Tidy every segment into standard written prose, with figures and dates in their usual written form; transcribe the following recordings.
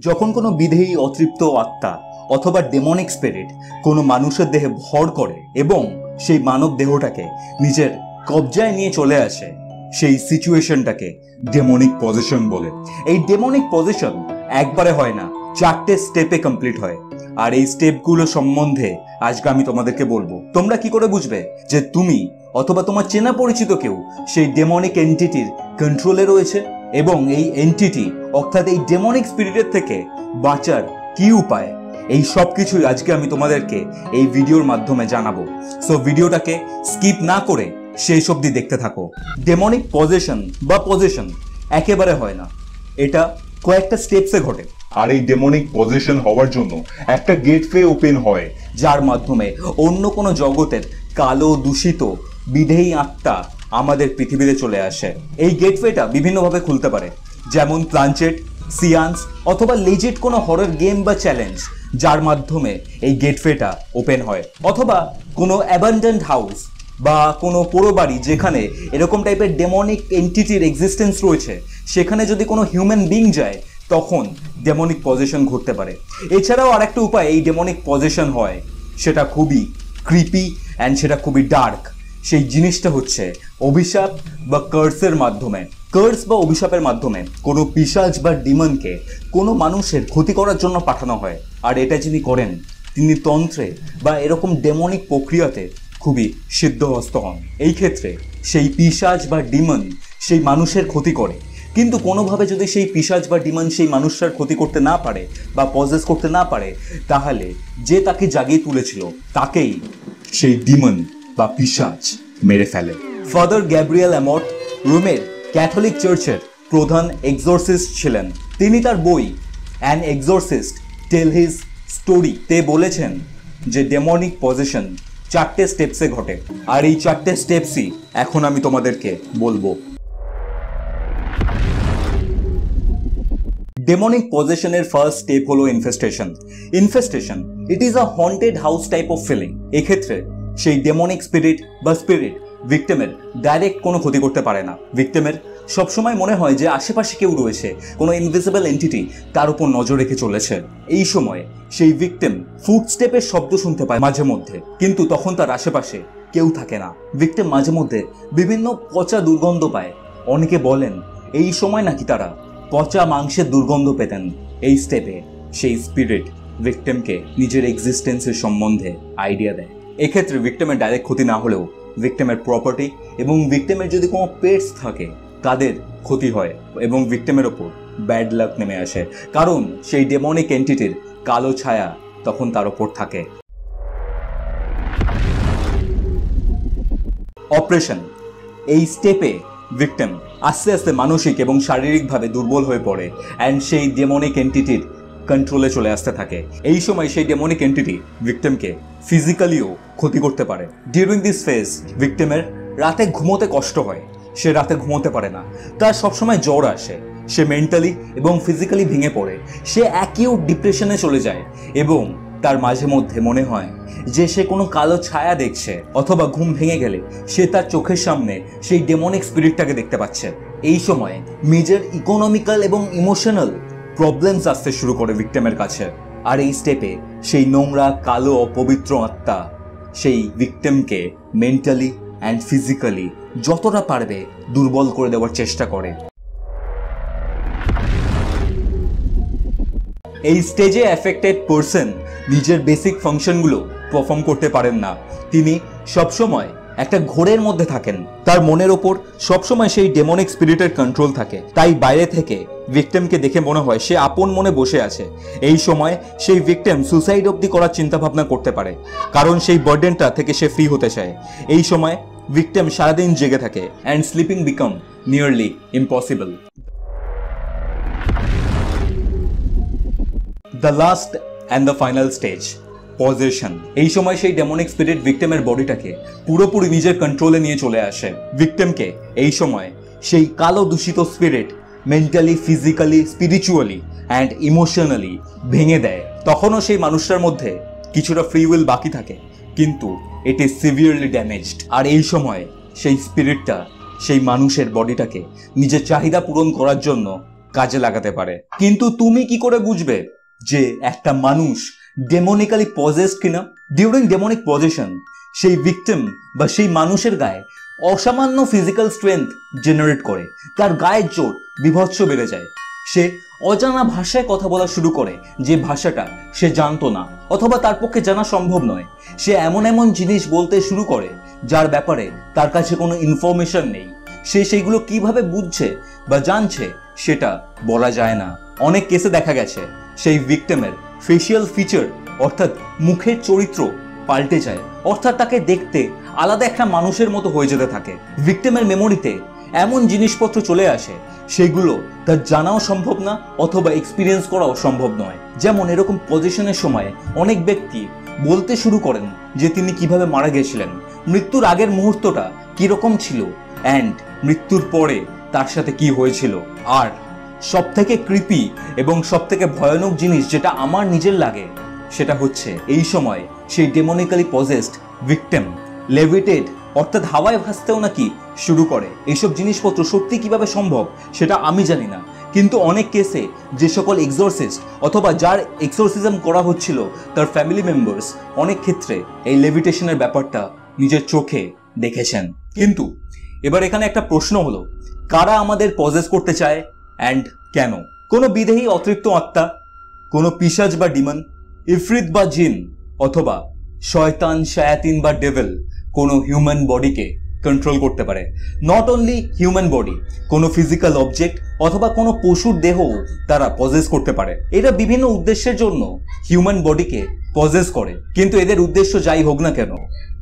যখন কোনো বিধেয়ী অতৃপ্ত আত্মা অথবা ডেমনিক স্পিরিট কোনো মানুষের দেহে ভর করে এবং সেই মানব দেহটাকে নিজের কবজায় নিয়ে চলে আসে, সেই সিচুয়েশনটাকে ডেমনিক পজিশন বলে। এই ডেমনিক পজিশন একবারে হয় না, 4টে স্টেপে কমপ্লিট হয়। আর এই স্টেপগুলো সম্বন্ধে আজকে আমি তোমাদেরকে বলবো। তোমরা কি করে বুঝবে যে তুমি অথবা তোমার চেনা পরিচিত কেউ সেই ডেমনিক এন্টিটির কন্ট্রোলে রয়েছে, এবং এই এন্টিটি অর্থাৎ এই ডেমনিক স্পিরিটের থেকে বাঁচার কি উপায়, এই সব কিছুই আজকে আমি তোমাদেরকে এই ভিডিওর মাধ্যমে জানাবো। সো ভিডিওটাকে স্কিপ না করে শেষ অবধি দেখতে থাকো। ডেমনিক পজেশন বা পজেশন একেবারে হয় না, এটা কয়েকটা স্টেপসে ঘটে। আর এই ডেমনিক পজিশন হওয়ার জন্য একটা গেটওয়ে ওপেন হয়, যার মাধ্যমে অন্য কোনো জগতের কালো দূষিত বিধেয়ী আত্মা আমাদের পৃথিবীতে চলে আসে। এই গেটওয়েটা বিভিন্নভাবে খুলতে পারে, যেমন প্লানচেট, সিয়ান্স অথবা লেজিট কোনো হরর গেম বা চ্যালেঞ্জ, যার মাধ্যমে এই গেটওয়েটা ওপেন হয়। অথবা কোনো অ্যাবান্ডেন্ট হাউস বা কোনো পোড়ো বাড়ি যেখানে এরকম টাইপের ডেমনিক এন্টিটির এক্সিস্টেন্স রয়েছে, সেখানে যদি কোনো হিউম্যান বিং যায় তখন ডেমনিক পজেশন ঘটতে পারে। এছাড়াও আরেকটা উপায় এই ডেমনিক পজেশন হয়, সেটা খুবই ক্রিপি অ্যান্ড সেটা খুবই ডার্ক। সেই জিনিসটা হচ্ছে অভিশাপ বা কার্সের মাধ্যমে। কার্স বা অভিশাপের মাধ্যমে কোনো পিশাচ বা ডিমনকে কোনো মানুষের ক্ষতি করার জন্য পাঠানো হয়। আর এটা যিনি করেন তিনি তন্ত্রে বা এরকম ডেমনিক প্রক্রিয়াতে খুবই সিদ্ধহস্ত হন। এই ক্ষেত্রে সেই পিশাচ বা ডিমন সেই মানুষের ক্ষতি করে, কিন্তু কোনোভাবে যদি সেই পিশাচ বা ডিমন সেই মানুষটার ক্ষতি করতে না পারে বা পজেস করতে না পারে, তাহলে যে তাকে জাগিয়ে তুলেছিল তাকেই সেই ডিমন বা পিশাচ মেরে ফেলে। ফাদার গ্যাব্রিয়েল অ্যামট রোমের ক্যাথলিক চার্চের প্রধান এক্সোরসিস্ট ছিলেন। তিনি তার বই an exorcist tell his story তে বলেছেন যে ডেমনিক পজেশন 4টে স্টেপসে ঘটে। আর এই 4টে স্টেপসই এখন আমি তোমাদেরকে বলবো। ডেমনিক পজেশনের ফার্স্ট স্টেপ হলো infestation. Infestation it is a haunted house type of feeling. এক্ষেত্রে সেই ডেমনিক স্পিরিট বা স্পিরিট ভিক্টিমের ডাইরেক্ট কোনো ক্ষতি করতে পারে না। ভিক্টিমের সবসময় মনে হয় যে আশেপাশে কেউ রয়েছে, কোনো ইনভিজিবল এন্টিটি তার উপর নজর রেখে চলেছে। এই সময় সেই ভিক্টিম ফুটস্টেপের শব্দ শুনতে পায় মাঝে মধ্যে, কিন্তু তখন তার আশেপাশে কেউ থাকে না। ভিক্টিম মাঝে মধ্যে বিভিন্ন পচা দুর্গন্ধ পায়। অনেকে বলেন এই সময় নাকি তারা পচা মাংসের দুর্গন্ধ পেতেন। এই স্টেপে সেই স্পিরিট ভিক্টিমকে নিজের এক্সিস্টেন্সের সম্বন্ধে আইডিয়া দেয়। এক্ষেত্রে ভিক্টিমের ডাইরেক্ট ক্ষতি না হলেও ভিক্টিমের প্রপার্টি এবং ভিক্টিমের যদি কোনো পেটস থাকে তাদের ক্ষতি হয়, এবং ভিক্টিমের ওপর ব্যাড লাক নেমে আসে, কারণ সেই ডেমনিক এন্টিটির কালো ছায়া তখন তার ওপর থাকে। অপারেশন এই স্টেপে ভিক্টিম আস্তে আস্তে মানসিক এবং শারীরিকভাবে দুর্বল হয়ে পড়ে অ্যান্ড সেই ডেমনিক এন্টিটির কন্ট্রোলে চলে আসতে থাকে। এই সময় সেই ডেমনিক এন্টিটি ভিক্টিমকে ফিজিক্যালিও ক্ষতি করতে পারে। ডিউরিং দিস ফেজ ভিক্টিমের রাতে ঘুমোতে কষ্ট হয়, সে রাতে ঘুমোতে পারে না, তার সবসময় জ্বর আসে, সে মেন্টালি এবং ফিজিক্যালি ভেঙে পড়ে, সে অ্যাকিউট ডিপ্রেশনে চলে যায়, এবং তার মাঝে মধ্যে মনে হয় যে সে কোনো কালো ছায়া দেখছে, অথবা ঘুম ভেঙে গেলে সে তার চোখের সামনে সেই ডেমনিক স্পিরিটটাকে দেখতে পাচ্ছে। এই সময় মেজর ইকোনমিক্যাল এবং ইমোশনাল প্রবলেমস আসতে শুরু করে ভিক্টিমের কাছে। আর এই স্টেপে সেই নোংরা কালো অপবিত্র আত্মা সেই ভিক্টিমকে মেন্টালি অ্যান্ড ফিজিক্যালি যতটা পারবে দুর্বল করে দেওয়ার চেষ্টা করে। এই স্টেজে অ্যাফেক্টেড পারসন নিজের বেসিক ফাংশনগুলো পারফর্ম করতে পারেন না। তিনি সবসময় একটা ঘোরের মধ্যে থাকেন, তার মনের ওপর সবসময় সেই ডেমনিক স্পিরিটের কন্ট্রোল থাকে, তাই বাইরে থেকে ভিক্টিমকে দেখে মনে হয় সে আপন মনে বসে আছে। এই সময় সেই ভিক্টিম সুসাইড অবধি করার চিন্তা ভাবনা করতে পারে, কারণ সেই বার্ডেনটা থেকে সে ফ্রি হতে চায়। এই সময় ভিক্টিম সারাদিন জেগে থাকে and sleeping become nearly impossible. The last and the final stage, possession. এই সময় সেই ডেমনিক স্পিরিট ভিক্টিমের বডিটাকে পুরোপুরি নিজের কন্ট্রোলে নিয়ে চলে আসে। ভিক্টিমকে এই সময় সেই কালো দূষিত spirit mentally, physically, spiritually and emotionally ভেঙে দেয়। তখনও সেই মানুষটার মধ্যে কিছুটা ফ্রি উইল বাকি থাকে, কিন্তু ইট ইজ সিভিয়ারলি ড্যামেজড। আর এই সময় সেই স্পিরিটটা সেই মানুষের বডিটাকে নিজের চাহিদা পূরণ করার জন্য কাজে লাগাতে পারে। কিন্তু তুমি কি করে বুঝবে যে একটা মানুষ ডেমনিক্যালি পজেসড কিনা? ডিউরিং ডেমনিক পজেশন সেই ভিকটিম বা সেই মানুষের গায়ে অসামান্য ফিজিক্যাল স্ট্রেংথ জেনারেট করে, তার গায়ের জোর বিভৎস বেড়ে যায়। সে অজানা ভাষায় কথা বলা শুরু করে, যে ভাষাটা সে জানতো না অথবা তার পক্ষে জানা সম্ভব নয়। সে এমন এমন জিনিস বলতে শুরু করে যার ব্যাপারে তার কাছে কোনো ইনফরমেশন নেই। সে সেইগুলো কিভাবে বুঝছে বা জানছে সেটা বলা যায় না। অনেক কেসে দেখা গেছে সেই ভিকটিমের ফেশিয়াল ফিচার অর্থাৎ মুখের চরিত্র পাল্টে যায়, অর্থাৎ তাকে দেখতে আলাদা একটা মানুষের মতো হয়ে যেতে থাকে। ভিকটিমের মেমোরিতে এমন জিনিসপত্র চলে আসে সেগুলো তার জানাও সম্ভব না অথবা এক্সপিরিয়েন্স করাও সম্ভব নয়। যেমন এরকম পজিশনের সময় অনেক ব্যক্তি বলতে শুরু করেন যে তিনি কিভাবে মারা গেছিলেন, মৃত্যুর আগের মুহূর্তটা কিরকম ছিল অ্যান্ড মৃত্যুর পরে তার সাথে কি হয়েছিল। আর সবথেকে ক্রিপি এবং সবথেকে ভয়ানক জিনিস যেটা আমার নিজের লাগে সেটা হচ্ছে এই সময় সেই ডেমনিক্যালি পজেসড ভিকটিম লেভিটেট অর্থাৎ হাওয়ায় ভাসতেও নাকি শুরু করে। এইসব জিনিসপত্র সত্যি কিভাবে সম্ভব সেটা আমি জানি না, কিন্তু অনেক কেসে যে সকল এক্সোরসিস্ট অথবা যার এক্সোরসিজম করা হচ্ছিল তার ফ্যামিলি মেম্বার্স অনেক ক্ষেত্রে এই লেভিটেশনের ব্যাপারটা নিজের চোখে দেখেছেন। কিন্তু এবার এখানে একটা প্রশ্ন হলো, কারা আমাদের পজেস করতে চায় অ্যান্ড কেন? কোনো বিদেহী অতৃপ্ত আত্মা, কোনো পিশাচ বা ডিমন, ইফরিত বা জিন, অথবা শয়তান, শায়াতিন বা ডেভিল কোনো হিউম্যান বডিকে কন্ট্রোল করতে পারে। নট অনলি হিউম্যান বডি, কোনো ফিজিক্যাল অবজেক্ট অথবা কোনো পশুর দেহ তারা পজেস করতে পারে। এরা বিভিন্ন উদ্দেশ্যের জন্য হিউম্যান বডিকে পজেস করে, কিন্তু এদের উদ্দেশ্য যাই হোক না কেন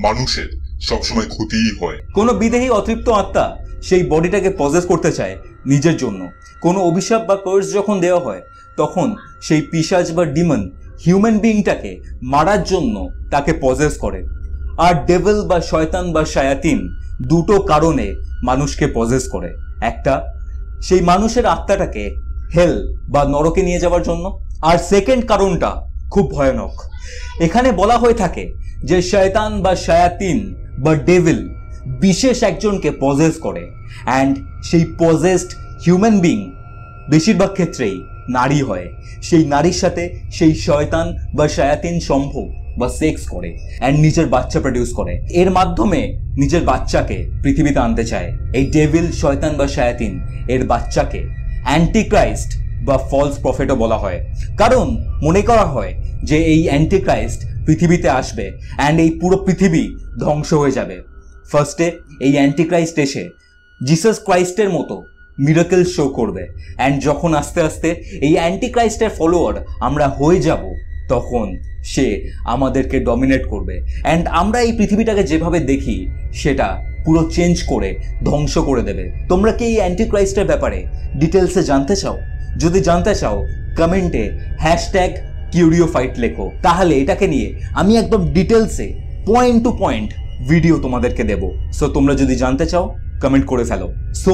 মানুষের সবসময় ক্ষতিই হয়। কোনো বিদেহী অতৃপ্ত আত্মা সেই বডিটাকে পজেস করতে চায় নিজের জন্য। কোনো অভিশাপ বা কার্স যখন দেওয়া হয় তখন সেই পিশাচ বা ডিমন হিউম্যান বিইংটাকে মারার জন্য তাকে পজেস করে। আর ডেভিল বা শয়তান বা শায়াতিন দুটো কারণে মানুষকে পজেস করে। একটা, সেই মানুষের আত্মাটাকে হেল বা নরকে নিয়ে যাওয়ার জন্য, আর সেকেন্ড কারণটা খুব ভয়ানক। এখানে বলা হয়ে থাকে যে শয়তান বা শায়াতিন বা ডেভিল বিশেষ একজনকে পজেস করে অ্যান্ড সেই পজেসড হিউম্যান বিং বেশিরভাগ ক্ষেত্রেই নারী হয়। সেই নারীর সাথে সেই শয়তান বা শায়াতিন সম্ভোগ বা সেক্স করে অ্যান্ড নিজের বাচ্চা প্রডিউস করে। এর মাধ্যমে নিজের বাচ্চাকে পৃথিবীতে আনতে চায়। এই ডেভিল, শয়তান বা শায়াতিন এর বাচ্চাকে অ্যান্টিক্রাইস্ট বা ফলস প্রফেটও বলা হয়, কারণ মনে করা হয় যে এই অ্যান্টিক্রাইস্ট পৃথিবীতে আসবে অ্যান্ড এই পুরো পৃথিবী ধ্বংস হয়ে যাবে। ফার্স্টে এই অ্যান্টিক্রাইস্ট এসে জিসাস ক্রাইস্টের মতো মিরাকেল শো করবে অ্যান্ড যখন আস্তে আস্তে এই অ্যান্টিক্রাইস্টের ফলোয়ার আমরা হয়ে যাব তখন সে আমাদেরকে ডমিনেট করবে অ্যান্ড আমরা এই পৃথিবীটাকে যেভাবে দেখি সেটা পুরো চেঞ্জ করে ধ্বংস করে দেবে। তোমরা কি এই অ্যান্টিক্রাইস্টের ব্যাপারে ডিটেলসে জানতে চাও? যদি জানতে চাও কমেন্টে #কিউরিওফাইট লেখো, তাহলে এটাকে নিয়ে আমি একদম ডিটেলসে পয়েন্ট টু পয়েন্ট ভিডিও তোমাদেরকে দেব। সো তোমরা যদি জানতে চাও কমেন্ট করে ফেলো। সো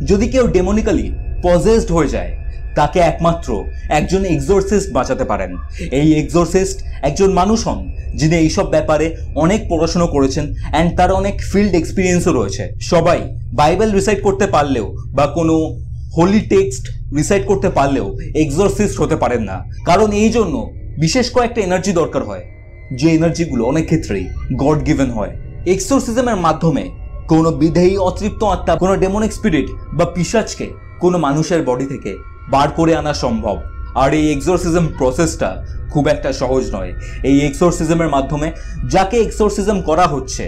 যদি কেউ ডেমনিক্যালি পজেসড হয়ে যায় তাকে একমাত্র একজন এক্সোরসিস্ট বাঁচাতে পারেন। এই এক্সোরসিস্ট একজন মানুষ হন যিনি এইসব ব্যাপারে অনেক পড়াশোনা করেছেন অ্যান্ড তার অনেক ফিল্ড এক্সপিরিয়েন্সও রয়েছে। সবাই বাইবেল রিসাইট করতে পারলেও বা কোনো হোলি টেক্সট রিসাইট করতে পারলেও এক্সোরসিস্ট হতে পারেন না, কারণ এই জন্য বিশেষ কয়েকটা এনার্জি দরকার হয়, যে এনার্জিগুলো অনেক ক্ষেত্রেই গড গিভেন হয়। এক্সোরসিজমের মাধ্যমে কোনো বিদেহী অতৃপ্ত আত্মা, কোনো ডেমনিক স্পিরিট বা পিশাচকে কোনো মানুষের বডি থেকে বার করে আনা সম্ভব। আর এই এক্সোরসিজম প্রসেসটা খুব একটা সহজ নয়। এই এক্সোরসিজমের মাধ্যমে যাকে এক্সোরসিজম করা হচ্ছে,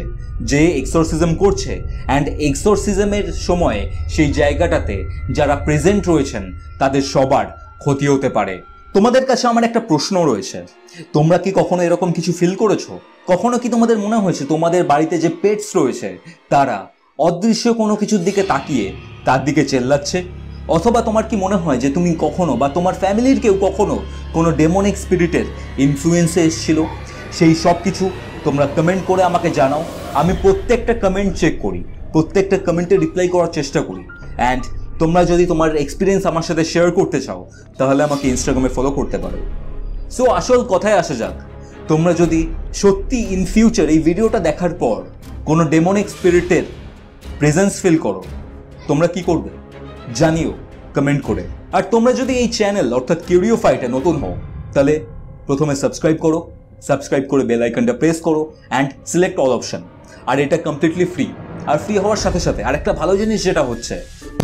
যে এক্সোরসিজম করছে অ্যান্ড এক্সোরসিজমের সময় সেই জায়গাটাতে যারা প্রেজেন্ট রয়েছেন তাদের সবার ক্ষতি হতে পারে। তোমাদের কাছে আমার একটা প্রশ্ন রয়েছে, তোমরা কি কখনো এরকম কিছু ফিল করেছো? কখনো কি তোমাদের মনে হয়েছে তোমাদের বাড়িতে যে পেটস রয়েছে তারা অদৃশ্য কোনো কিছুর দিকে তাকিয়ে তার দিকে চেল্লাচ্ছে? অথবা তোমার কি মনে হয় যে তুমি কখনো বা তোমার ফ্যামিলির কেউ কখনো কোনো ডেমনিক স্পিরিটের ইনফ্লুয়েন্সে এসেছিল? সেই সব কিছু তোমরা কমেন্ট করে আমাকে জানাও। আমি প্রত্যেকটা কমেন্ট চেক করি, প্রত্যেকটা কমেন্টে রিপ্লাই করার চেষ্টা করি। অ্যান্ড তোমরা যদি তোমার এক্সপিরিয়েন্স আমার সাথে শেয়ার করতে চাও তাহলে আমাকে ইনস্টাগ্রামে ফলো করতে পারো। সো আসল কথায় আসা যাক, তোমরা যদি সত্যি ইন ফিউচার এই ভিডিওটা দেখার পর কোনো ডেমনিক স্পিরিটের প্রেজেন্স ফিল করো, তোমরা কি করবে জানিও কমেন্ট করে। আর তোমরা যদি এই চ্যানেল অর্থাৎ কিউরিওফাইটে নতুন হও তাহলে প্রথমে সাবস্ক্রাইব করে বেল আইকনটা প্রেস করো অ্যান্ড সিলেক্ট অল অপশন। আর এটা কমপ্লিটলি ফ্রি। আর ফ্রি হওয়ার সাথে সাথে আরেকটা ভালো জিনিস যেটা হচ্ছে,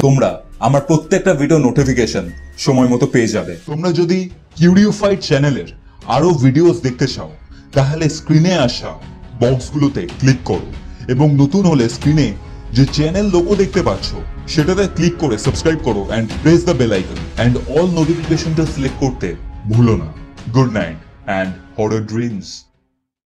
তোমরা আমার প্রত্যেকটা ভিডিও নোটিফিকেশন সময় মতো পেয়ে যাবে। তোমরা যদি কিউরিওফাইড চ্যানেলের আরো ভিডিওস দেখতে চাও তাহলে স্ক্রিনে আসা বক্সগুলোতে ক্লিক করো এবং নতুন হলে স্ক্রিনে যে চ্যানেল লোগো দেখতে পাচ্ছ সেটাতে ক্লিক করে সাবস্ক্রাইব করো and press the bell icon and all নোটিফিকেশনটা সিলেক্ট করতে ভুলো না। Good night and horror dreams.